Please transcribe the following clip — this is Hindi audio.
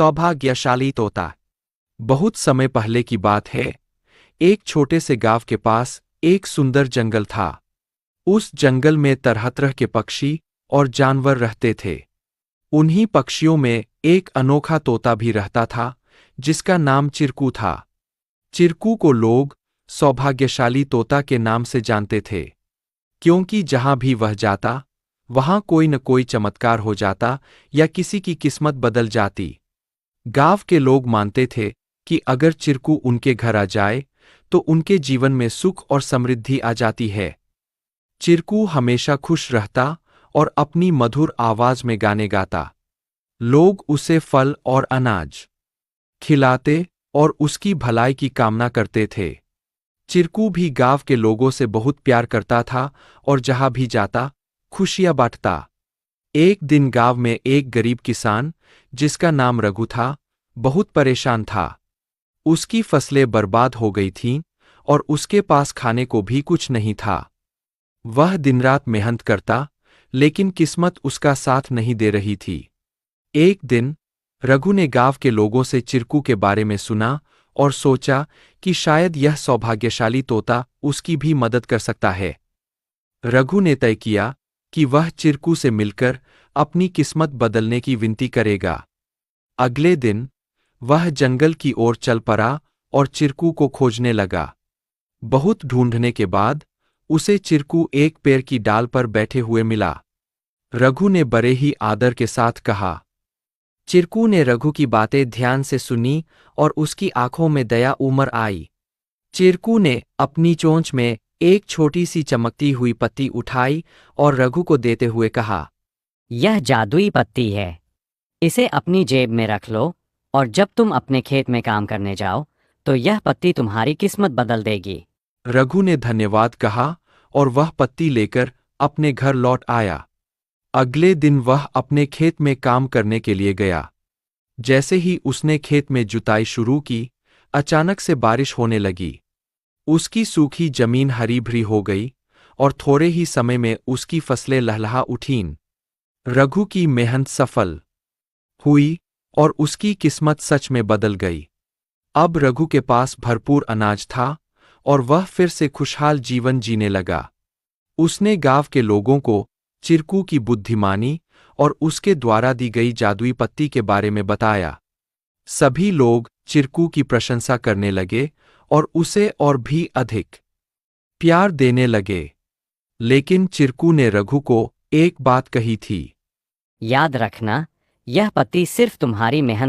सौभाग्यशाली तोता। बहुत समय पहले की बात है। एक छोटे से गांव के पास एक सुंदर जंगल था। उस जंगल में तरह-तरह के पक्षी और जानवर रहते थे। उन्हीं पक्षियों में एक अनोखा तोता भी रहता था, जिसका नाम चिरकू था। चिरकू को लोग सौभाग्यशाली तोता के नाम से जानते थे, क्योंकि जहां भी वह जाता, वहां कोई न कोई चमत्कार हो जाता या किसी की किस्मत बदल जाती। गांव के लोग मानते थे कि अगर चिरकू उनके घर आ जाए, तो उनके जीवन में सुख और समृद्धि आ जाती है। चिरकू हमेशा खुश रहता और अपनी मधुर आवाज में गाने गाता। लोग उसे फल और अनाज खिलाते और उसकी भलाई की कामना करते थे। चिरकू भी गांव के लोगों से बहुत प्यार करता था और जहां भी जाता, खुशियां बांटता। एक दिन गांव में एक गरीब किसान, जिसका नाम रघु था, बहुत परेशान था। उसकी फसलें बर्बाद हो गई थीं और उसके पास खाने को भी कुछ नहीं था। वह दिन-रात मेहनत करता, लेकिन किस्मत उसका साथ नहीं दे रही थी। एक दिन रघु ने गांव के लोगों से चिरकू के बारे में सुना और सोचा कि शायद यह सौभाग्यशाली तोता उसकी भी मदद कर सकता है। रघु ने तय किया कि वह चिरकू से मिलकर अपनी किस्मत बदलने की विनती करेगा। अगले दिन वह जंगल की ओर चल पड़ा और चिरकू को खोजने लगा। बहुत ढूंढने के बाद उसे चिरकू एक पेड़ की डाल पर बैठे हुए मिला। रघु ने बड़े ही आदर के साथ कहा। चिरकू ने रघु की बातें ध्यान से सुनी और उसकी आंखों में दया उमड़ आई। चिरकू ने अपनी चोंच में एक छोटी सी चमकती हुई पत्ती उठाई और रघु को देते हुए कहा, यह जादुई पत्ती है। इसे अपनी जेब में रख लो और जब तुम अपने खेत में काम करने जाओ, तो यह पत्ती तुम्हारी किस्मत बदल देगी। रघु ने धन्यवाद कहा और वह पत्ती लेकर अपने घर लौट आया। अगले दिन वह अपने खेत में काम करने के लिए गया। जैसे ही उसने खेत में जुताई शुरू की, अचानक से बारिश होने लगी। उसकी सूखी जमीन हरी-भरी हो गई और थोड़े ही समय में उसकी फसलें लहलहा उठीं। रघु की मेहनत सफल हुई और उसकी किस्मत सच में बदल गई। अब रघु के पास भरपूर अनाज था और वह फिर से खुशहाल जीवन जीने लगा। उसने गांव के लोगों को चिरकू की बुद्धिमानी और उसके द्वारा दी गई जादुई पत्ती के बारे में बताया। सभी लोग चिरकू की प्रशंसा करने लगे और उसे और भी अधिक प्यार देने लगे। लेकिन चिरकू ने रघु को एक बात कही थी। याद रखना, यह पत्ती सिर्फ तुम्हारी मेहनत